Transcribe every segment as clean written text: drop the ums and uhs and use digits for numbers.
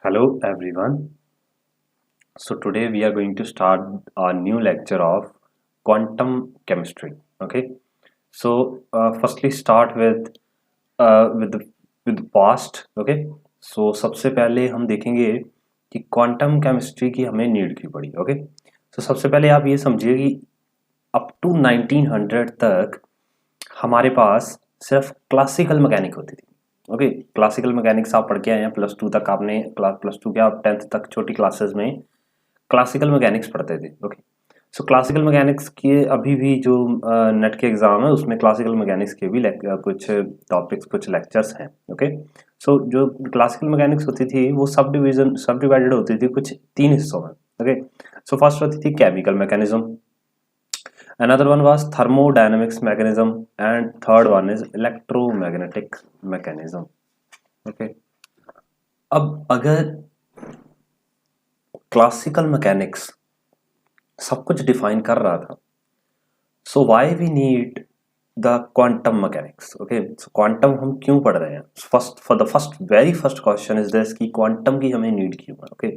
Hello everyone. So today we are going to start our new lecture of quantum chemistry. Okay. So firstly start with the past. Okay. So सबसे पहले हम देखेंगे कि quantum chemistry की हमें need क्यों पड़ी. ओके. तो सबसे पहले आप ये समझिए कि अप टू 1900 तक हमारे पास सिर्फ क्लासिकल मैकेनिक होती थी. ओके. क्लासिकल मैकेनिक्स आप पढ़ के आए हैं प्लस टू तक. आपने प्लस टू क्या आप 10th तक छोटी क्लासेस में क्लासिकल मैकेनिक्स पढ़ते थे. ओके. सो क्लासिकल मैकेनिक्स के अभी भी जो नेट के एग्जाम है उसमें क्लासिकल मैकेनिक्स के भी कुछ टॉपिक्स कुछ लेक्चर्स हैं. ओके. सो जो क्लासिकल मैकेनिक्स होती थी वो सब डिवाइडेड होती थी कुछ तीन हिस्सों में. ओके. सो फर्स्ट होती थी chemical mechanism, another one was thermodynamics mechanism, and third one is electromagnetic mechanism. Okay. अब अगर क्लासिकल मैकेनिक्स सब कुछ डिफाइन कर रहा था, so why we need the quantum mechanics. Okay. So quantum हम क्यों पढ़ रहे हैं? First very first question is this कि क्वांटम की हमें नीड क्यों है. ओके.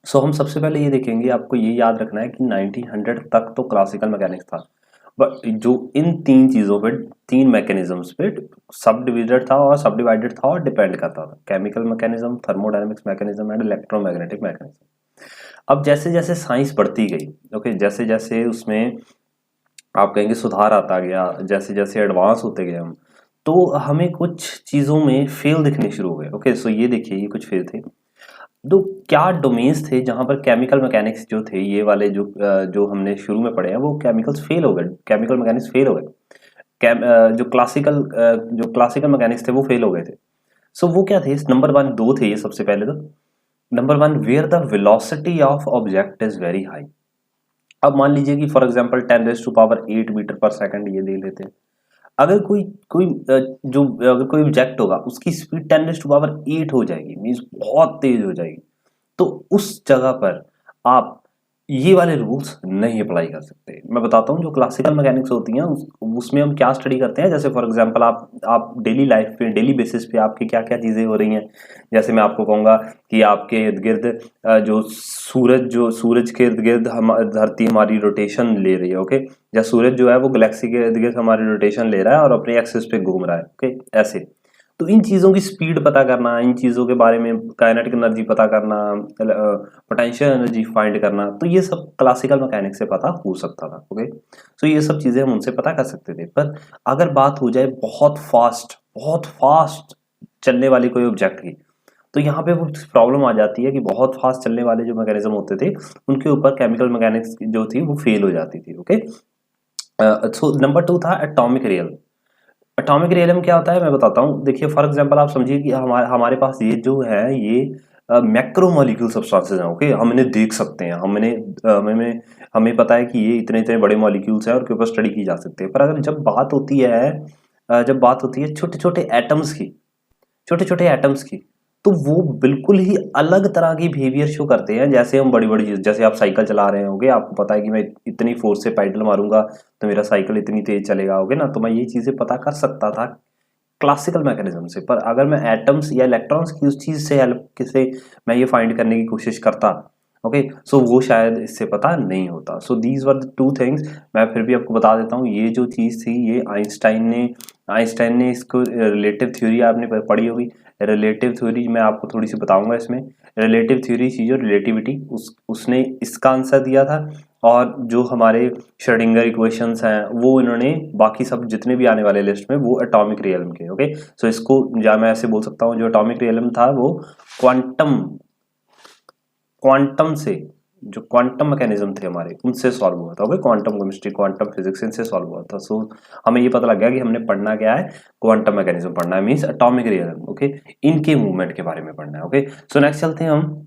सो हम सबसे पहले ये देखेंगे, आपको ये याद रखना है कि 1900 तक तो क्लासिकल मैकेनिक्स था, बट जो इन तीन चीज़ों पे, तीन मैकेनिज्म्स पे सब डिवाइडेड था और डिपेंड करता था. Chemical mechanism, thermodynamics mechanism and electromagnetic mechanism. अब जैसे जैसे साइंस बढ़ती गई, ओके, जैसे जैसे उसमें आप कहेंगे सुधार आता गया, जैसे जैसे एडवांस होते गए हम, तो हमें कुछ चीज़ों में फेल दिखने शुरू हो गए. ओके. सो ये देखिए, ये कुछ फेल थे. तो क्या डोमेन्स थे जहां पर केमिकल मैकेनिक्स जो थे, ये वाले जो हमने शुरू में पढ़े हैं, वो केमिकल्स फेल हो गए, केमिकल मैकेनिक्स फेल हो गए. जो क्लासिकल मैकेनिक्स थे वो फेल हो गए थे. सो वो क्या थे? नंबर वन दो थे ये. सबसे पहले तो number one, where the velocity of object is very high. अब मान लीजिए कि for example 10⁸ meter per second ये दे लेते हैं. अगर कोई कोई अगर कोई ऑब्जेक्ट होगा, उसकी स्पीड 10⁸ हो जाएगी, मीन्स बहुत तेज हो जाएगी, तो उस जगह पर आप ये वाले रूल्स नहीं अप्लाई कर सकते. मैं बताता हूँ, जो क्लासिकल मैकेनिक्स होती हैं उसमें हम क्या स्टडी करते हैं. जैसे फॉर एग्जांपल आप डेली लाइफ पे, डेली बेसिस पे आपकी क्या क्या चीज़ें हो रही हैं. जैसे मैं आपको कहूँगा कि आपके इर्द गिर्द जो सूरज के इर्द गिर्द हम धरती हमारी रोटेशन ले रही है. ओके. या सूरज जो है वो गैलेक्सी के इर्द गिर्द हमारी रोटेशन ले रहा है और अपने एक्सिस पे घूम रहा है. ओके. ऐसे तो इन चीज़ों की स्पीड पता करना, इन चीज़ों के बारे में काइनेटिक एनर्जी पता करना, पोटेंशियल एनर्जी फाइंड करना, तो ये सब क्लासिकल मैकेनिक्स से पता हो सकता था. ओके. सो ये सब चीज़ें हम उनसे पता कर सकते थे. पर अगर बात हो जाए बहुत फास्ट चलने वाली कोई ऑब्जेक्ट की, तो यहाँ पे वो प्रॉब्लम आ जाती है कि बहुत फास्ट चलने वाले जो मैकेनिज्म होते थे उनके ऊपर केमिकल मैकेनिक्स जो थी वो फेल हो जाती थी. ओके. सो नंबर टू था एटॉमिक रियल. एटॉमिक रियलम क्या होता है मैं बताता हूँ. देखिए फॉर एग्जांपल आप समझिए कि हमारे हमारे पास ये जो है, ये मैक्रोमोलिक्यूल सब्सटेंसेस हैं. ओके. हम इन्हें देख सकते हैं, हमें पता है कि ये इतने इतने बड़े मॉलिक्यूल्स हैं और उनके ऊपर स्टडी की जा सकती है. पर अगर जब बात होती है छोटे छोटे एटम्स की, तो वो बिल्कुल ही अलग तरह की बिहेवियर शो करते हैं. जैसे हम बड़ी बड़ी चीज, जैसे आप साइकिल चला रहे होंगे, आपको पता है कि मैं इतनी फोर्स से पेडल मारूंगा तो मेरा साइकिल इतनी तेज चलेगा. होगे ना. तो मैं ये चीजें पता कर सकता था क्लासिकल मैकेनिज्म से. पर अगर मैं एटम्स या इलेक्ट्रॉन्स की उस चीज से हेल्प से मैं ये फाइंड करने की कोशिश करता, ओके, सो वो शायद इससे पता नहीं होता. So these were the two things. मैं फिर भी आपको बता देता हूँ, ये जो चीज़ थी ये आइंस्टाइन ने इसको रिलेटिव थ्योरी आपने पढ़ी होगी. रिलेटिव थ्योरी मैं आपको थोड़ी सी बताऊंगा. इसमें रिलेटिव थ्योरी थी जो रिलेटिविटी, उसने इसका आंसर दिया था. और जो हमारे श्रोडिंगर इक्वेशंस हैं वो इन्होंने, बाकी सब जितने भी आने वाले लिस्ट में, वो एटॉमिक रियलम के. ओके. सो इसको या मैं ऐसे बोल सकता हूँ, जो एटॉमिक रियलम था वो क्वांटम क्वांटम से, जो क्वांटम मैकेनिज्म थे हमारे, उनसे सॉल्व हुआ था. Okay. Quantum chemistry, quantum physics, इनसे सॉल्व हुआ था. सो हमें ये पता लग गया कि हमने पढ़ना क्या है, क्वांटम मैकेनिज्म पढ़ना है, मींस एटॉमिक रियलम. ओके. इनके मूवमेंट के बारे में पढ़ना है. ओके. सो नेक्स्ट चलते हैं हम,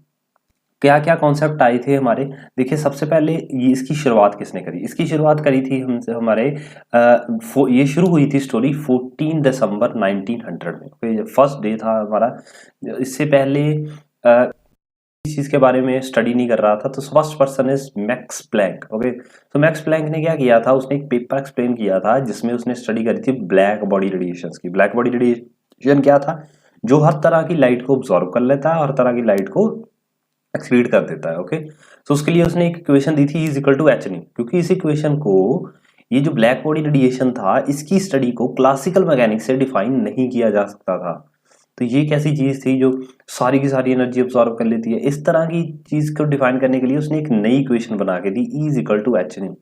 क्या क्या कॉन्सेप्ट आए थे हमारे. देखिए सबसे पहले ये इसकी शुरुआत किसने करी? इसकी शुरुआत करी थी हमसे हमारे ये शुरू हुई थी स्टोरी 14 दिसंबर 1900 में. ओके. फर्स्ट डे था हमारा. इससे पहले इस चीज के बारे में स्टडी नहीं कर रहा था. तो first person is Max Planck. Okay. तो मैक्स प्लैंक ने क्या किया था, उसने एक पेपर एक्सप्लेन किया था जिसमें उसने स्टडी करी थी ब्लैक बॉडी रेडिएशन की. ब्लैक बॉडी रेडिएशन क्या था? जो हर तरह की लाइट को ऑब्जॉर्व कर लेता है और हर तरह की लाइट को एक्सक्रीड कर देता है। ओके, तो उसके लिए उसने एक इक्वेशन दी थी, is equal to H nu, क्योंकि इस इक्वेशन को, ये जो ब्लैक बॉडी रेडिएशन था, इसकी स्टडी को क्लासिकल मैकेनिक्स से डिफाइन नहीं किया जा सकता था। तो ये कैसी चीज थी जो सारी की सारी एनर्जी अब्सॉर्ब कर लेती है? इस तरह की चीज को डिफाइन करने के लिए उसने एक नई इक्वेशन बना के दी, E is equal to H nu,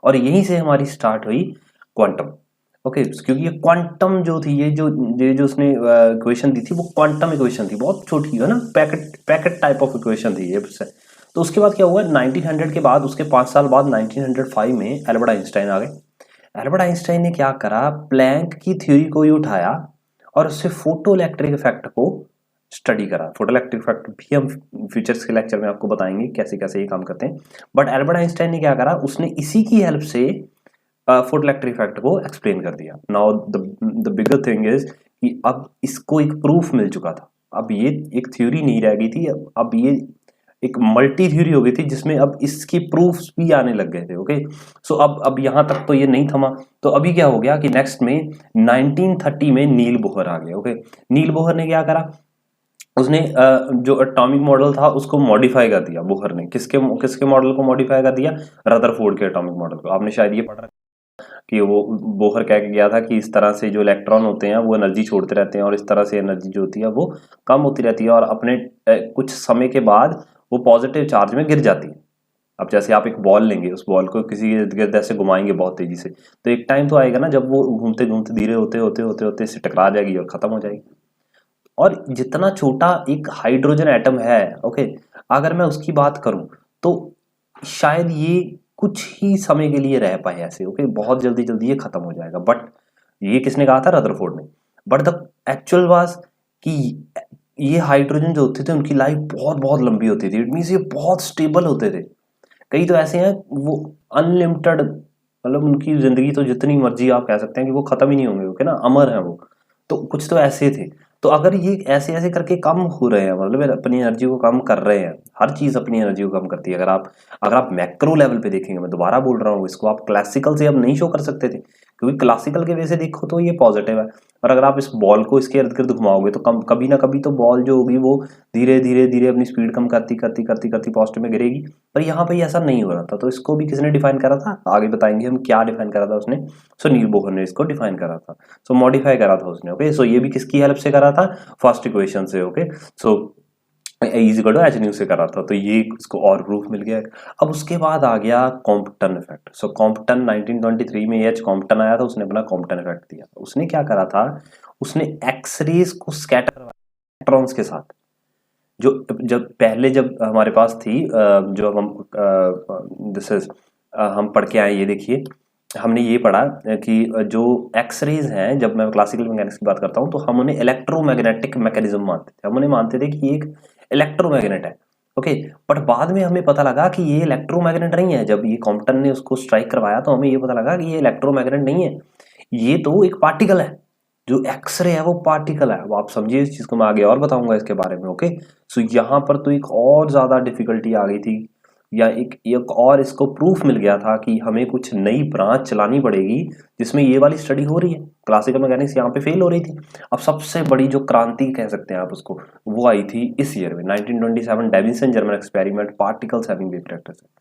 और यहीं से हमारी स्टार्ट हुई क्वांटम। ओके, क्योंकि ये क्वांटम जो थी, ये जो उसने इक्वेशन दी थी, वो क्वांटम इक्वेशन थी, बहुत छोटी है ना, packet packet type of equation थी ये। तो उसके बाद क्या हुआ, 1900 के बाद, उसके 5 साल बाद 1905 में एल्बर्ट आइंस्टाइन आ गए। एल्बर्ट आइंस्टाइन ने क्या करा, प्लैंक की थ्योरी को ही उठाया और उससे फोटो इलेक्ट्रिक इफेक्ट को स्टडी करा। फोटो इलेक्ट्रिक इफेक्ट भी हम फ्यूचर्स के लेक्चर में आपको बताएंगे कैसे कैसे ये काम करते हैं। बट एल्बर्ट आइंस्टाइन ने क्या करा, उसने इसी की हेल्प से फोटो इलेक्ट्रिक इफेक्ट को एक्सप्लेन कर दिया। Now the bigger thing is कि अब इसको एक प्रूफ मिल चुका था। अब ये एक थ्योरी नहीं रह गई थी, अब ये एक मल्टी थ्योरी हो गई थी जिसमें अब इसकी प्रूफ्स भी आने लग गए थे। ओके, सो अब यहां तक तो ये नहीं थमा। तो अभी क्या हो गया कि नेक्स्ट में 1930 में नील बोहर आ गए। ओके, नील बोहर ने क्या करा, उसने जो एटॉमिक मॉडल था उसको मॉडिफाई कर दिया। बोहर ने किसके किसके मॉडल को मॉडिफाई कर दिया? रदरफोर्ड के एटॉमिक मॉडल को। आपने शायद ये पढ़ा कि वो बोहर कह के गया था कि इस तरह से जो इलेक्ट्रॉन होते हैं वो एनर्जी छोड़ते रहते हैं और इस तरह से एनर्जी जो होती है वो कम होती रहती है और अपने कुछ समय के बाद वो पॉजिटिव चार्ज में गिर जाती है। अब जैसे आप एक बॉल लेंगे, उस बॉल को किसी इर्द गिर्द ऐसे घुमाएंगे बहुत तेजी से, तो एक टाइम तो आएगा ना जब वो घूमते घूमते धीरे होते होते होते होते इससे टकरा जाएगी और खत्म हो जाएगी। और जितना छोटा एक हाइड्रोजन एटम है, ओके, अगर मैं उसकी बात करूं तो शायद ये कुछ ही समय के लिए रह पाए ऐसे। ओके, बहुत जल्दी जल्दी ये खत्म हो जाएगा। बट ये किसने कहा था? रदरफोर्ड ने। बट द एक्चुअल वाज कि ये हाइड्रोजन जो होते थे उनकी लाइफ बहुत बहुत लंबी होती थी। इट मीन्स ये बहुत स्टेबल होते थे। कई तो ऐसे हैं वो अनलिमिटेड, मतलब उनकी जिंदगी तो जितनी मर्जी आप कह सकते हैं कि वो खत्म ही नहीं होंगे। ओके ना, अमर है वो। तो कुछ तो ऐसे थे। तो अगर ये ऐसे ऐसे करके कम हो रहे हैं, मतलब अपनी एनर्जी को कम कर रहे हैं, हर चीज अपनी एनर्जी को कम करती है। अगर आप मैक्रो लेवल पे देखेंगे, मैं दोबारा बोल रहा हूँ, इसको आप क्लासिकल से अब नहीं शो कर सकते थे, क्योंकि क्लासिकल के वे से देखो तो ये पॉजिटिव है। और अगर आप इस बॉल को इसके इर्द गिर्द घुमाओगे तो कभी ना कभी तो बॉल जो होगी वो धीरे धीरे धीरे अपनी स्पीड कम करती करती करती करती पॉजिटिव में गिरेगी। पर यहाँ पे ऐसा नहीं हो रहा था। तो इसको भी किसने डिफाइन करा था? आगे बताएंगे हम क्या डिफाइन करा था उसने। सो नील बोहर ने इसको डिफाइन करा था, सो मॉडिफाई करा था उसने। ओके, सो ये भी किसकी हेल्प से करा था? फर्स्ट इक्वेशन से। Okay, so is equal to H nu से करा था। तो ये इसको और प्रूफ मिल गया। अब उसके बाद आ गया कॉम्पटन इफेक्ट। सो कॉम्पटन 1923 में एच कॉम्पटन आया था, उसने अपना कॉम्पटन इफेक्ट दिया। उसने क्या करा था, उसने एक्सरेज को स्कैटर इलेक्ट्रॉन्स के साथ, जो जब हमारे पास थी जो हम दिस इज हम पढ़ के आए, ये देखिए हमने ये पढ़ा कि जो एक्सरेज हैं, जब मैं क्लासिकल मैकेनिक्स की बात करता हूँ तो हम उन्हें इलेक्ट्रोमैग्नेटिक मैकेनिज्म मानते थे। हम उन्हें मानते थे कि एक इलेक्ट्रोमैग्नेट है। ओके, बट बाद में हमें पता लगा कि ये इलेक्ट्रोमैग्नेट नहीं है। जब ये कॉम्पटन ने उसको स्ट्राइक करवाया तो हमें ये पता लगा कि ये इलेक्ट्रोमैग्नेट नहीं है, ये तो एक पार्टिकल है। जो एक्सरे है वो पार्टिकल है। अब आप समझिए इस चीज को, मैं आगे और बताऊंगा इसके बारे में। ओके, सो यहाँ पर तो एक और ज्यादा डिफिकल्टी आ गई थी, या एक और इसको प्रूफ मिल गया था कि हमें कुछ नई ब्रांच चलानी पड़ेगी जिसमें ये वाली स्टडी हो रही है। क्लासिकल मैकेनिक्स यहाँ पे फेल हो रही थी। अब सबसे बड़ी जो क्रांति कह सकते हैं आप उसको, वो आई थी इस ईयर में 1927, Davisson German experiment, particles having wave characteristics.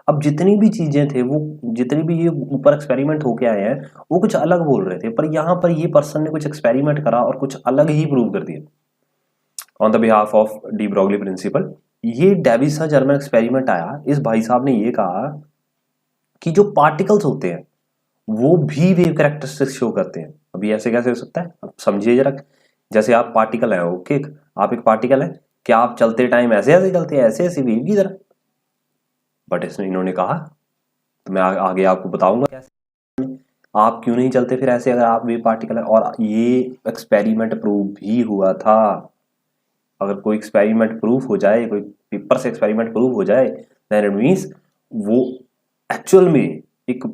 अब जितनी भी चीजें थे, वो जितने भी ये ऊपर एक्सपेरिमेंट होके आए हैं वो कुछ अलग बोल रहे थे, पर यहाँ पर ये पर्सन ने कुछ एक्सपेरिमेंट करा और कुछ अलग ही प्रूव कर दिया on the behalf of de Broglie principle. ये डेविसन जर्मन एक्सपेरिमेंट आया, इस भाई साहब ने ये कहा कि जो पार्टिकल्स होते हैं वो भी वेव कैरेक्टरिस्टिक्स शो करते हैं। अभी ऐसे कैसे हो सकता है? अब समझिए जरा। जैसे आप पार्टिकल है, ओके, आप एक पार्टिकल है, क्या आप चलते टाइम ऐसे ऐसे चलते हैं, ऐसे ऐसे वेव की तरह? बट इसने इन्होंने कहा, तो मैं आगे आपको बताऊंगा कैसे आप क्यों नहीं चलते फिर ऐसे, अगर आप वेव पार्टिकल है। और ये एक्सपेरिमेंट प्रूव भी हुआ था। अगर कोई एक्सपेरिमेंट प्रूफ हो जाए, कोई पेपर से एक्सपेरिमेंट प्रूव हो जाए, देन इट मींस वो एक्चुअल में एक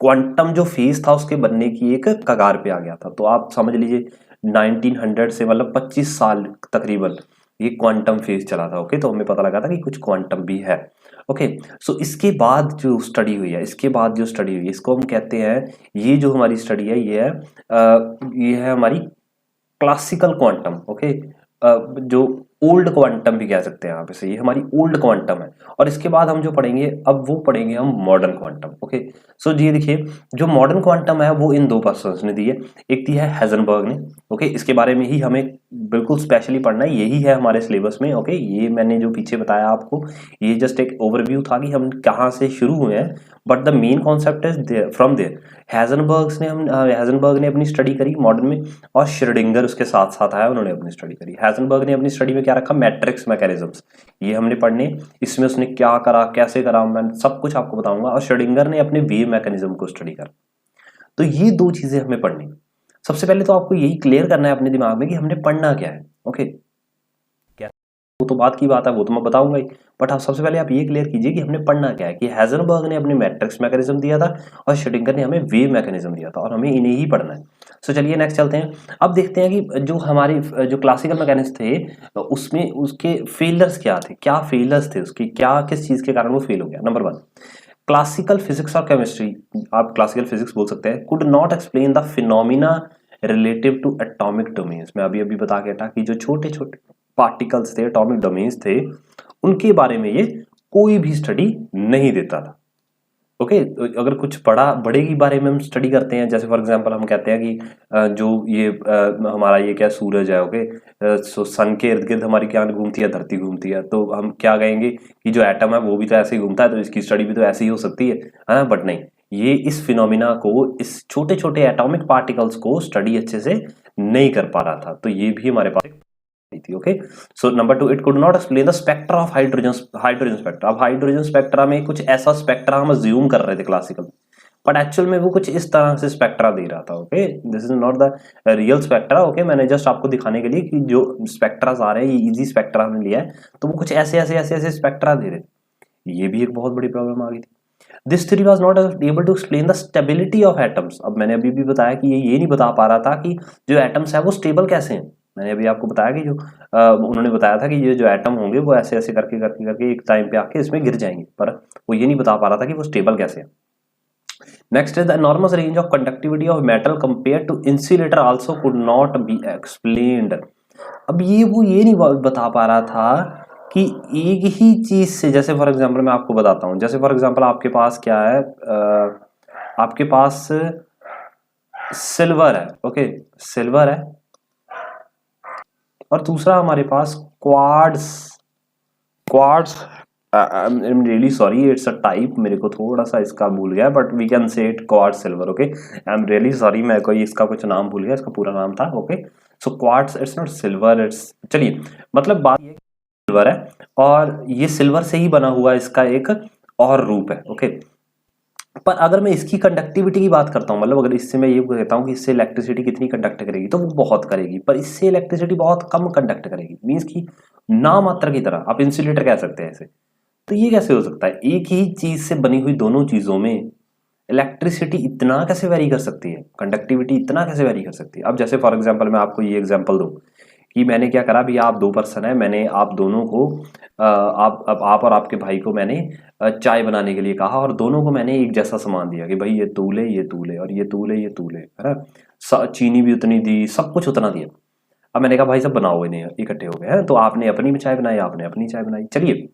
क्वांटम जो फेज था उसके बनने की एक कगार पे आ गया था। तो आप समझ लीजिए 1900 से मतलब 25 साल तकरीबन ये क्वांटम फेज चला था। ओके, तो हमें पता लगा था कि कुछ क्वांटम भी है। ओके, सो इसके बाद जो स्टडी हुई है, इसको हम कहते हैं, ये जो हमारी स्टडी है ये है हमारी क्लासिकल क्वांटम, ओके, जो ओल्ड क्वांटम भी कह सकते हैं आप इसे, ये हमारी ओल्ड क्वांटम है। और इसके बाद हम जो पढ़ेंगे अब वो पढ़ेंगे हम मॉडर्न क्वांटम, ओके। सो ये देखिए जो मॉडर्न क्वांटम है वो इन दो पर्सन्स ने दी है, एक दी है हेजनबर्ग ने, ओके। इसके बारे में ही हमें बिल्कुल स्पेशली पढ़ना है, यही है हमारे सिलेबस में, ओके। ये मैंने जो पीछे बताया आपको ये जस्ट एक ओवरव्यू था कि हम कहाँ से शुरू हुए हैं, but the main concept is from there. Heisenberg ने अपनी स्टडी करी मॉडर्न में, और श्रोडिंगर उसके साथ साथ आया, उन्होंने अपनी स्टडी करी। हेजनबर्ग ने अपनी स्टडी में क्या रखा, मैट्रिक्स मैकेनिज्म्स, ये हमने पढ़ने, इसमें उसने क्या करा कैसे करा मैं सब कुछ आपको बताऊंगा। और श्रोडिंगर ने अपने वेव मैकेनिज्म को स्टडी करा। तो ये दो चीजें हमें पढ़नी। सबसे पहले तो आपको यही क्लियर करना है अपने दिमाग में कि हमने पढ़ना क्या है, ओके। वो तो बात की बात है, वो तो मैं बताऊंगा ही, बट आप सबसे पहले आप ये क्लियर कीजिए कि हमने पढ़ना क्या है। कि हेजनबर्ग ने अपने मैट्रिक्स मैकेनिज्म दिया था और श्रोडिंगर ने हमें वेव मैकेनिज्म दिया था, और हमें इन्हें ही पढ़ना है। सो चलिए नेक्स्ट चलते हैं। अब देखते हैं कि जो हमारे जो क्लासिकल मैकेनिज्म थे उसमें उसके फेलियर्स क्या थे, क्या फेलियर्स थे उसकी, क्या किस चीज के कारण वो फेल हो गया। नंबर 1, क्लासिकल फिजिक्स और केमिस्ट्री, आप क्लासिकल फिजिक्स बोल सकते हैं, could not explain the phenomena relative to atomic domains. मैं अभी अभी बता के हटा कि जो छोटे छोटे पार्टिकल्स थे, एटॉमिक डोमेन्स थे, उनके बारे में ये कोई भी स्टडी नहीं देता था, ओके। अगर कुछ बड़े के बारे में हम स्टडी करते हैं, जैसे फॉर एग्जांपल हम कहते हैं कि जो ये हमारा ये क्या सूरज है, ओके। सो सन के इर्द गिर्द हमारी क्या घूमती है, धरती घूमती है, तो हम क्या कहेंगे कि जो एटम है वो भी तो ऐसे ही घूमता है, तो इसकी स्टडी भी तो ऐसी ही हो सकती है ना। बट नहीं, ये इस फिनोमिना को, इस छोटे छोटे एटॉमिक पार्टिकल्स को स्टडी अच्छे से नहीं कर पा रहा था। तो ये भी हमारे पास थी, okay. So number 2, it could not explain the spectra of hydrogen spectra. अब हाइड्रोजन स्पेक्ट्रा में कुछ ऐसा स्पेक्ट्रा हम अज्यूम कर रहे थे क्लासिकल, बट एक्चुअल में वो कुछ इस तरह से स्पेक्ट्रा दे रहा था, okay. This is not the real spectra, okay. मैंने जस्ट आपको दिखाने के लिए कि जो स्पेक्ट्रास आ रहे हैं ये इजी स्पेक्ट्रा हमने लिया है, तो वो कुछ ऐसे ऐसे ऐसे ऐसे स्पेक्ट्रा दे रहे थे। ये भी एक बहुत बड़ी प्रॉब्लम आ गई थी। This theory was not able to explain the stability of atoms. अब मैंने अभी भी बताया कि ये नहीं बता पा रहा था कि जो एटम्स है वो स्टेबल कैसे हैं। मैंने अभी आपको बताया कि जो उन्होंने बताया था कि ये जो एटम होंगे वो ऐसे ऐसे करके करके करके एक टाइम पे आके इसमें गिर जाएंगे, पर वो ये नहीं बता पा रहा था कि वो स्टेबल कैसे है। Next is the enormous range of conductivity of metal compared to insulator also could not be explained। अब वो ये नहीं बता पा रहा था कि एक ही चीज से, जैसे फॉर एग्जांपल मैं आपको बताता हूँ, जैसे फॉर एग्जांपल आपके पास क्या है, आपके पास सिल्वर है, ओके, सिल्वर है, और दूसरा हमारे पास quartz. Quartz, I am really sorry, it's a type, मेरे को थोड़ा सा इसका भूल गया, but we can say it quartz silver, okay. I am really sorry, मैं कोई इसका कुछ नाम भूल गया, इसका पूरा नाम था, okay. So quartz, it's not silver, it's, चलिए मतलब बात ये सिल्वर है, और ये सिल्वर से ही बना हुआ इसका एक और रूप है, ओके। पर अगर मैं इसकी कंडक्टिविटी की बात करता हूँ, मतलब अगर इससे मैं ये कहता हूँ कि इससे इलेक्ट्रिसिटी कितनी कंडक्ट करेगी, तो वो बहुत करेगी, पर इससे इलेक्ट्रिसिटी बहुत कम कंडक्ट करेगी, मीन्स की ना मात्रा की तरह, आप इंसुलेटर कह सकते हैं इसे। तो ये कैसे हो सकता है, एक ही चीज से बनी हुई दोनों चीजों में इलेक्ट्रिसिटी इतना कैसे वेरी कर सकती है, कंडक्टिविटी इतना कैसे वेरी कर सकती है। अब जैसे फॉर एग्जांपल मैं आपको ये एग्जांपल दूं कि मैंने क्या करा, भैया आप दो पर्सन है, मैंने आप दोनों को आप और आपके भाई को मैंने चाय बनाने के लिए कहा, और दोनों को मैंने एक जैसा सामान दिया कि भाई ये तू ले, ये तू ले, और ये तू ले, ये तू ले, है ना। चीनी भी उतनी दी, सब कुछ उतना दिया। अब मैंने कहा भाई सब बनाओ, इन्हें इकट्ठे हो गए हैं, तो आपने अपनी चाय बनाई, आपने अपनी चाय बनाई। चलिए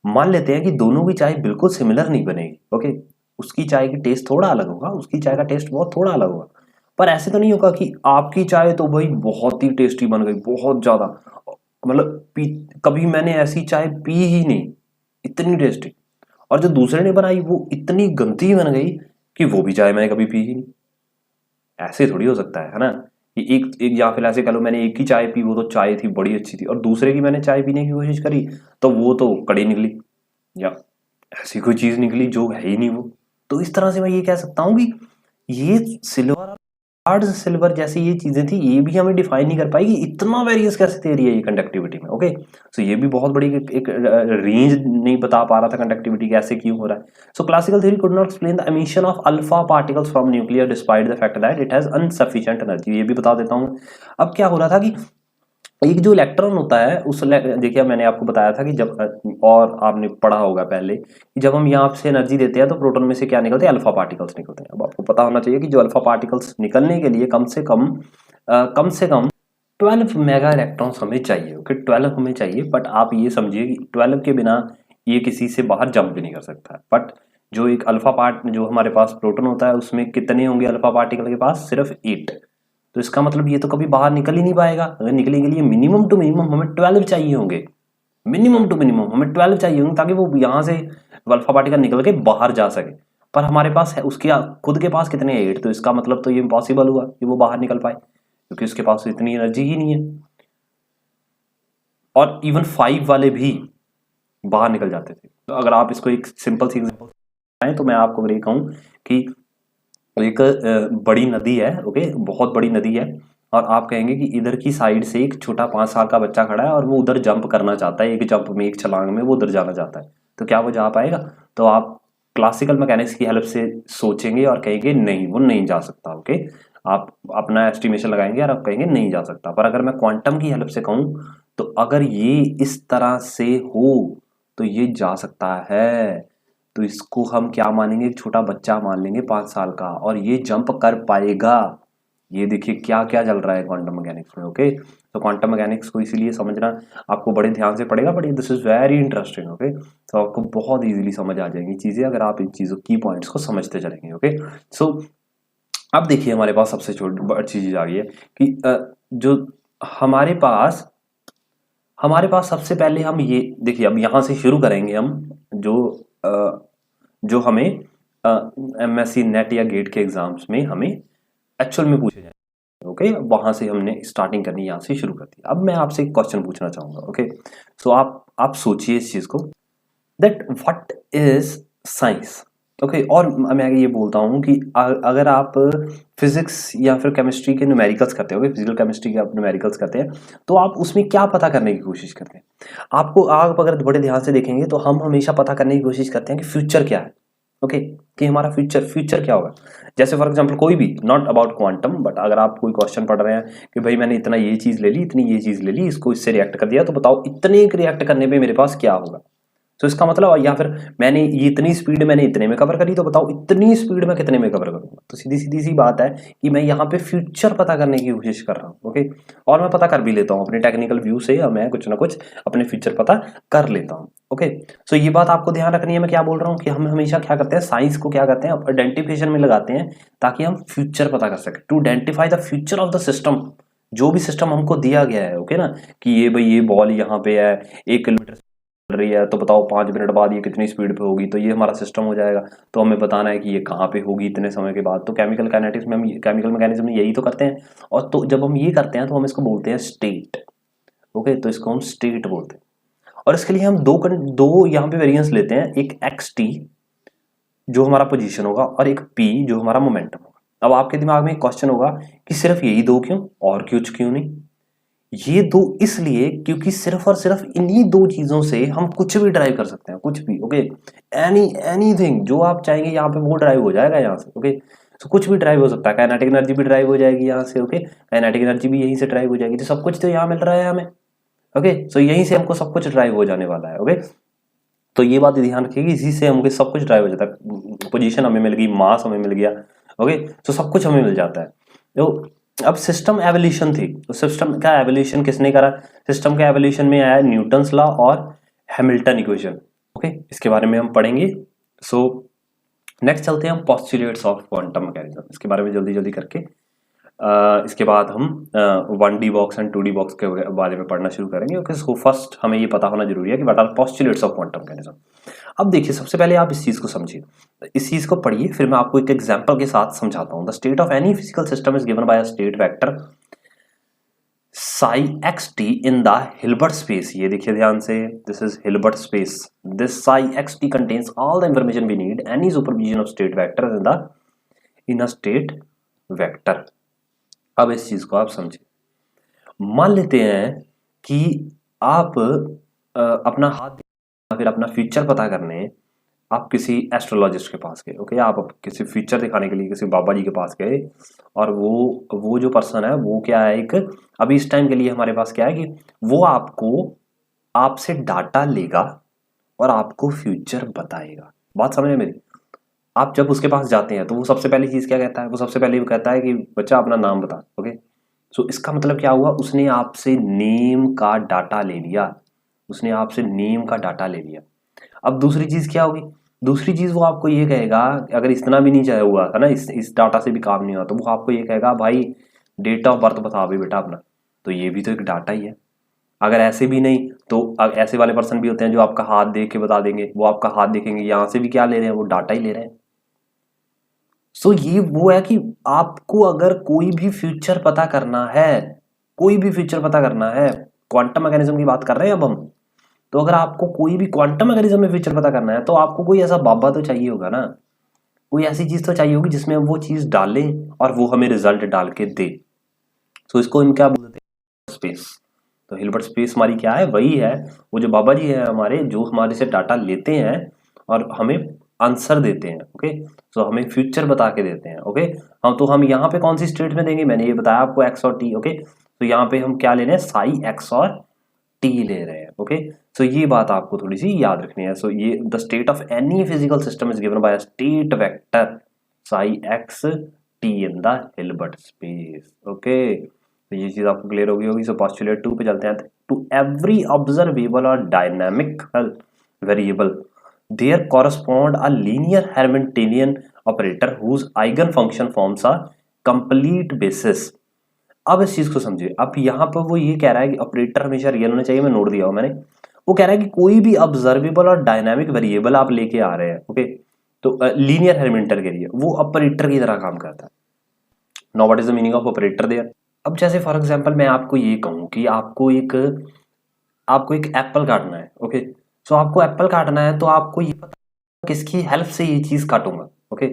मान लेते हैं कि दोनों की चाय बिल्कुल सिमिलर नहीं बनेगी, ओके। उसकी चाय की टेस्ट थोड़ा अलग होगा, उसकी चाय का टेस्ट बहुत थोड़ा अलग होगा, पर ऐसे तो नहीं होगा कि आपकी चाय तो भाई बहुत ही टेस्टी बन गई, बहुत ज्यादा, मतलब कभी मैंने ऐसी चाय पी ही नहीं, इतनी टेस्टी, और जो दूसरे ने बनाई वो इतनी गंदी बन गई कि वो भी चाय मैंने कभी पी ही नहीं। ऐसे थोड़ी हो सकता है ना। कि एक या फिर ऐसे कह लो मैंने एक ही चाय पी, वो तो चाय थी बड़ी अच्छी थी, और दूसरे की मैंने चाय पीने की कोशिश करी तो वो तो कड़ी निकली, या ऐसी कोई चीज निकली जो है ही नहीं वो। तो इस तरह से मैं ये कह सकता हूँ कि ये सिल्वर, हार्ड सिल्वर जैसी ये चीजें थी, ये भी हमें डिफाइन नहीं कर पाएगी इतना वेरियस कैसे दे रही है ये कंडक्टिविटी में, ओके। सो ये भी बहुत बड़ी एक रेंज नहीं बता पा रहा था कंडक्टिविटी कैसे क्यों हो रहा है। So classical theory could not explain the emission of alpha particles from nuclear despite the fact that it has unsufficient energy. ये भी बता देता हूँ। अब क्या हो रहा था कि एक जो इलेक्ट्रॉन होता है उस, देखिए मैंने आपको बताया था कि जब, और आपने पढ़ा होगा पहले कि जब हम यहाँ से एनर्जी देते हैं तो प्रोटॉन में से क्या निकलते हैं, अल्फा पार्टिकल्स निकलते हैं। अब आपको पता होना चाहिए कि जो अल्फा पार्टिकल्स निकलने के लिए कम से कम 12 मेगा इलेक्ट्रॉन्स हमें चाहिए। ओके, 12 हमें चाहिए, बट आप ये समझिए कि 12 के बिना ये किसी से बाहर जंप भी नहीं कर सकता है। बट जो एक अल्फा पार्ट जो हमारे पास प्रोटॉन होता है उसमें कितने होंगे अल्फा पार्टिकल के पास? सिर्फ 8। तो इसका मतलब ये तो कभी बाहर निकल ही नहीं पाएगा। अगर निकलने के लिए मिनिमम टू मिनिमम हमें 12 चाहिए होंगे, मिनिमम टू मिनिमम हमें 12 चाहिए होंगे, ताकि वो यहाँ से अल्फा पार्टिकल निकल के बाहर जा सके। पर हमारे पास है, उसके खुद के पास कितने? 8। तो इसका मतलब तो ये इम्पॉसिबल हुआ कि वो बाहर निकल पाए, क्योंकि उसके पास इतनी एनर्जी ही नहीं है। और इवन 5 वाले भी बाहर निकल जाते थे। तो अगर आप इसको एक सिंपल सी एग्जांपल तो मैं आपको अगर ये कहूँ कि एक बड़ी नदी है, ओके, बहुत बड़ी नदी है, और आप कहेंगे कि इधर की साइड से एक छोटा 5 साल का बच्चा खड़ा है और वो उधर जंप करना चाहता है, एक जंप में, एक छलांग में वो उधर जाना चाहता है, तो क्या वो जा पाएगा? तो आप क्लासिकल मैकेनिक्स की हेल्प से सोचेंगे और कहेंगे नहीं, वो नहीं जा सकता। ओके, आप अपना एस्टिमेशन लगाएंगे और आप कहेंगे नहीं जा सकता। पर अगर मैं क्वांटम की हेल्प से कहूँ तो अगर ये इस तरह से हो तो ये जा सकता है। तो इसको हम क्या मानेंगे? एक छोटा बच्चा मान लेंगे 5 साल का, और ये जंप कर पाएगा। ये देखिए क्या क्या चल रहा है क्वांटम मैकेनिक्स में। ओके, तो क्वांटम मैकेनिक्स को इसीलिए समझना आपको बड़े ध्यान से पड़ेगा, but this is very interesting. Okay, तो आपको बहुत इजीली समझ आ जाएंगी चीजें अगर आप इन चीजों की पॉइंट्स को समझते चलेंगे। ओके, सो अब देखिए हमारे पास सबसे छोटी अच्छी चीज आ गई है कि जो हमारे पास सबसे पहले हम ये देखिए, अब यहां से शुरू करेंगे हम जो हमें एमएससी नेट या गेट के एग्जाम्स में हमें एक्चुअल में पूछे जाएंगे। ओके, वहां से हमने स्टार्टिंग करनी यहाँ से शुरू कर दी। अब मैं आपसे एक क्वेश्चन पूछना चाहूंगा। ओके, सो आप सोचिए इस चीज को, that what is science. Okay, और मैं ये बोलता हूँ कि अगर आप फिजिक्स या फिर केमिस्ट्री के न्यूमेरिकल्स करते हो, फिजिकल केमिस्ट्री के आप न्यूमेरिकल्स करते हैं, तो आप उसमें क्या पता करने की कोशिश करते हैं? आप अगर बड़े ध्यान से देखेंगे तो हम हमेशा पता करने की कोशिश करते हैं कि फ्यूचर क्या है। ओके, कि हमारा फ्यूचर क्या होगा। जैसे फॉर एग्जांपल कोई भी, नॉट अबाउट क्वांटम, बट अगर आप कोई क्वेश्चन पढ़ रहे हैं कि भाई मैंने इतना ये चीज ले ली, इतनी ये चीज ले ली, इसको इससे रिएक्ट कर दिया, तो बताओ इतने रिएक्ट करने पे मेरे पास क्या होगा। तो इसका मतलब, या फिर मैंने ये इतनी स्पीड मैंने इतने में कवर करी, तो बताओ इतनी स्पीड में कितने में कवर करूंगा। तो सीधी सीधी सी बात है कि मैं यहाँ पे फ्यूचर पता करने की कोशिश कर रहा हूँ। ओके, और मैं पता कर भी लेता हूँ अपने टेक्निकल व्यू से, या मैं कुछ ना कुछ अपने फ्यूचर पता कर लेता हूँ। ओके, सो ये बात आपको ध्यान रखनी है। मैं क्या बोल रहा हूँ कि हम हमेशा क्या करते हैं, साइंस को क्या करते हैं, आइडेंटिफिकेशन में लगाते हैं, ताकि हम फ्यूचर पता कर सकें, to identify the future of the system. जो भी सिस्टम हमको दिया गया है, ओके ना, कि ये भाई ये बॉल यहाँ पे है 1 किलोमीटर चल रही है, तो बताओ 5 मिनट बाद ये कितनी स्पीड पे होगी, तो ये हमारा सिस्टम हो जाएगा। तो हमें बताना है कि ये कहाँ पे होगी इतने समय के बाद। तो केमिकल काइनेटिक्स में हम केमिकल मैकेनिज्म में यही तो करते हैं। और तो जब हम ये करते हैं तो हम इसको बोलते हैं स्टेट। ओके, तो इसको हम स्टेट बोलते हैं। और इसके लिए हम दो यहाँ पे वेरिएंस लेते हैं, एक एक्स टी जो हमारा पोजीशन होगा, और एक पी जो हमारा मोमेंटम होगा। अब आपके दिमाग में एक क्वेश्चन होगा कि सिर्फ यही दो क्यों, और कुछ क्यों नहीं? ये दो इसलिए क्योंकि सिर्फ और सिर्फ इन्हीं दो चीजों से हम कुछ भी ड्राइव कर सकते हैं, कुछ भी। ओके, एनीथिंग जो आप चाहेंगे यहाँ पे वो ड्राइव हो जाएगा यहाँ से। ओके, तो कुछ भी ड्राइव हो सकता है, काइनेटिक एनर्जी भी ड्राइव हो जाएगी यहाँ से। ओके, काइनेटिक एनर्जी भी यहीं से ड्राइव हो जाएगी। तो सब कुछ तो यहाँ मिल रहा है हमें। ओके, सो यहीं से हमको सब कुछ ड्राइव हो जाने वाला है। ओके, तो ये बात ध्यान रखिएगा, इसी से हमको सब कुछ ड्राइव हो जाता है। पोजीशन हमें मिल गई, मास हमें मिल गया। ओके, तो सब कुछ हमें मिल जाता है। तो अब सिस्टम एवोल्यूशन थी, तो सिस्टम का एवोल्यूशन किसने करा? सिस्टम का एवोल्यूशन में आया न्यूटन्स लॉ और हैमिल्टन इक्वेशन। ओके, इसके बारे में हम पढ़ेंगे। सो नेक्स्ट चलते हैं हम पोस्टुलेट्स ऑफ क्वांटम मैकेनिज्म, इसके बारे में जल्दी जल्दी करके इसके बाद हम 1D box and 2D box के बारे में पढ़ना शुरू करेंगे। ओके, सो फर्स्ट हमें ये पता होना जरूरी है कि what are postulates of quantum mechanism. अब देखिए, सबसे पहले आप इस चीज को समझिए, इस चीज को पढ़िए, फिर मैं आपको एक एग्जांपल के साथ समझाता हूं। The state of any physical system is given by a state vector psi xt in the Hilbert space। ये देखिए ध्यान से, this is Hilbert space। this psi xt contains all the information we need, any superposition of state vectors in a state vector। अब इस चीज को आप समझिए, मान लेते हैं कि आप अपना हाथ या फिर अपना फ्यूचर पता करने आप किसी एस्ट्रोलॉजिस्ट के पास गए। ओके, आप किसी फ्यूचर दिखाने के लिए किसी बाबा जी के पास गए, और वो जो पर्सन है वो क्या है, एक अभी इस टाइम के लिए हमारे पास क्या है कि वो आपसे डाटा लेगा और आपको फ्यूचर बताएगा। बात समझ में मेरी? आप जब उसके पास जाते हैं तो वो सबसे पहली चीज क्या कहता है? वो सबसे पहले वो कहता है कि बच्चा अपना नाम बता। ओके, सो इसका मतलब क्या हुआ, उसने आपसे नेम का डाटा ले लिया, उसने आपसे नेम का डाटा ले लिया। अब दूसरी चीज क्या होगी, दूसरी चीज वो आपको ये कहेगा, अगर इतना भी नहीं चाहे हुआ था ना, इस डाटा से भी काम नहीं हुआ, तो वो आपको ये कहेगा भाई डेट ऑफ बर्थ बता भाई बेटा अपना, तो ये भी तो एक डाटा ही है। अगर ऐसे भी नहीं तो ऐसे वाले पर्सन भी होते हैं जो आपका हाथ देख के बता देंगे, वो आपका हाथ देखेंगे, यहां से भी क्या ले रहे हैं, वो डाटा ही ले रहे हैं। सो ये वो है कि आपको अगर कोई भी फ्यूचर पता करना है, कोई भी फ्यूचर पता करना है, क्वांटम मैकेनिज्म की बात कर रहे हैं अब हम, तो अगर आपको कोई भी क्वांटम मैकेनिज्म में फ्यूचर पता करना है तो आपको कोई ऐसा बाबा तो चाहिए होगा ना, कोई ऐसी चीज तो चाहिए होगी जिसमें हम वो चीज डालें और वो हमें रिजल्ट डाल के दे। तो इसको हम क्या बोलते हैं, स्पेस। तो हिल्बर्ट स्पेस हमारी क्या है, वही है, वो जो बाबा जी है हमारे, जो हमारे से डाटा लेते हैं और हमें आंसर देते हैं। ओके, तो हमें फ्यूचर बता के देते हैं। ओके, हम यहाँ पे कौन सी स्टेट में देंगे, मैंने ये बताया आपको एक्स और टी। ओके, तो यहाँ पे हम क्या ले रहे हैं, साई एक्स और टी ले रहे हैं। ओके, सो ये बात आपको थोड़ी सी याद रखनी है। सो ये the state of any physical system is given by a state vector Sai x T in the Hilbert space. Okay, तो ये चीज आपको क्लियर होगी। सो पोस्टुलेट 2 पे चलते हैं। टू एवरी ऑब्जर्वेबल और dynamic variable there correspond a linear Hamiltonian operator whose eigen function forms a complete basis. अब इस चीज को समझिए, अब यहाँ पर वो ये कह रहा है कि ऑपरेटर हमेशा रियल होना चाहिए, मैं नोट दिया हूं मैंने। वो कह रहा है कि कोई भी ऑब्जर्वेबल और डायनामिक वेरिएबल आप लेके आ रहे हैं, ओके, तो लीनियर हैमिल्टन के लिए वो ऑपरेटर की तरह काम करता है। Now what is the meaning of operator there. अब जैसे फॉर एग्जांपल मैं आपको ये कहूं कि आपको एक एप्पल काटना है। ओके, सो आपको एप्पल काटना है तो आपको ये पता किसकी हेल्प से ये चीज काटूंगा। ओके,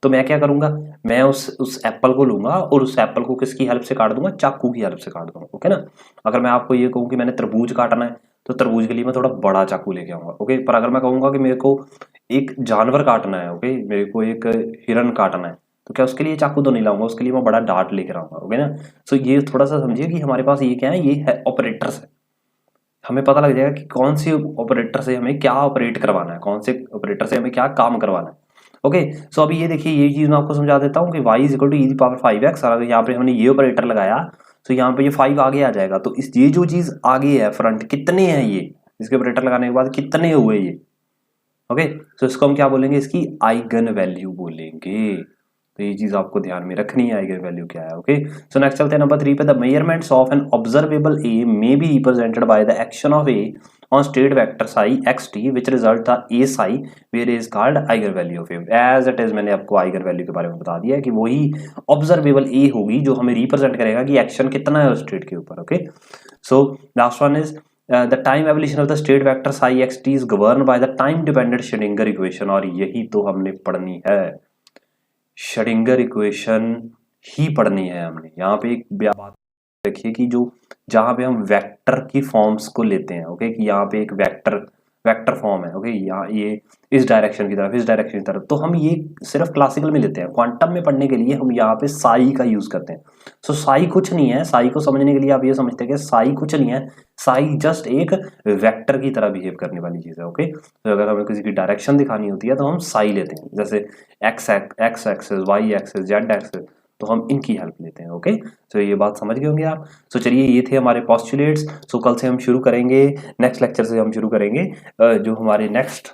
तो मैं क्या करूंगा, मैं उस एप्पल को लूंगा और उस एप्पल को किसकी हेल्प से काट दूंगा, चाकू की हेल्प से काट दूंगा। ओके ना, अगर मैं आपको ये कहूँ कि मैंने तरबूज काटना है तो तरबूज के लिए मैं थोड़ा बड़ा चाकू लेके आऊंगा। ओके, पर अगर मैं कहूंगा कि मेरे को एक जानवर काटना है, ओके, मेरे को एक हिरन काटना है, तो क्या उसके लिए चाकू तो नहीं लाऊंगा, उसके लिए मैं बड़ा डार्ट लेकर आऊंगा। ओके ना, सो ये थोड़ा सा समझिए कि हमारे पास ये क्या है, ये है ऑपरेटर्स है। हमें पता लग जाएगा कि कौन सी ऑपरेटर से हमें क्या ऑपरेट करवाना है, कौन से ऑपरेटर से हमें क्या काम करवाना है। ओके, सो अभी ये देखिए, ये चीज मैं आपको समझा देता हूँ कि y is equal to e power 5x, और अगर यहाँ पे हमने ये ऑपरेटर लगाया तो यहाँ पे ये 5 आगे आ जाएगा। तो इस ये जो चीज आगे है फ्रंट, कितने हैं ये, इसके ऑपरेटर लगाने के बाद कितने हुए ये। ओके, सो इसको हम क्या बोलेंगे, इसकी आइगन वैल्यू बोलेंगे। तो ये चीज आपको ध्यान में रखनी है, आइगन वैल्यू क्या है। ओके, सो नेक्स्ट चलते हैं नंबर 3 पे। The measurements of an observable A may be represented by the action of a on state vector psi xt which result था a psi where is called eigen value of a as it is। मैंने आपको eigen value के बारे में बता दिया है कि वही ऑब्जर्वेबल a होगी जो हमें रिप्रेजेंट करेगा कि एक्शन कितना है उस स्टेट के ऊपर। Okay, so last one is the time evolution of the state vector psi xt is governed by the time dependent Schrödinger equation। और यही तो हमने पढ़नी है, श्रोडिंगर इक्वेशन ही पढ़नी है हमने। यहाँ पे एक बात देखिए कि जो जहाँ पे हम वेक्टर की फॉर्म्स को लेते हैं, ओके, कि यहाँ पे एक वेक्टर फॉर्म है, ओके, यहाँ ये इस डायरेक्शन की तरफ, इस डायरेक्शन की तरफ, तो हम ये सिर्फ क्लासिकल में लेते हैं। क्वांटम में पढ़ने के लिए हम यहाँ पे साई का यूज करते हैं। सो साई कुछ नहीं है, साई को समझने के लिए आप ये समझते हैं कि साई कुछ नहीं है, साई जस्ट एक वेक्टर की तरह बिहेव करने वाली चीज है। ओके, तो अगर हमें किसी की डायरेक्शन दिखानी होती है तो हम साई लेते हैं, जैसे x axis, y axis, z axis, तो हम इनकी हेल्प लेते हैं। ओके, तो ये बात समझ गए होंगे आप। सो चलिए, ये थे हमारे पोस्टुलेट्स। सो कल से हम शुरू करेंगे, नेक्स्ट लेक्चर से हम शुरू करेंगे जो हमारे नेक्स्ट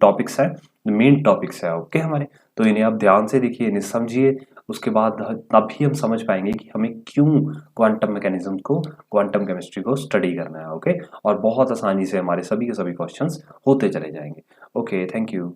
टॉपिक्स हैं, मेन टॉपिक्स है। ओके हमारे, तो इन्हें आप ध्यान से देखिए, इन्हें समझिए, उसके बाद तभी हम समझ पाएंगे कि हमें क्यों क्वांटम मैकेनिज्म को, क्वांटम केमिस्ट्री को स्टडी करना है। ओके, और बहुत आसानी से हमारे सभी के सभी क्वेश्चंस होते चले जाएंगे। Okay, thank you.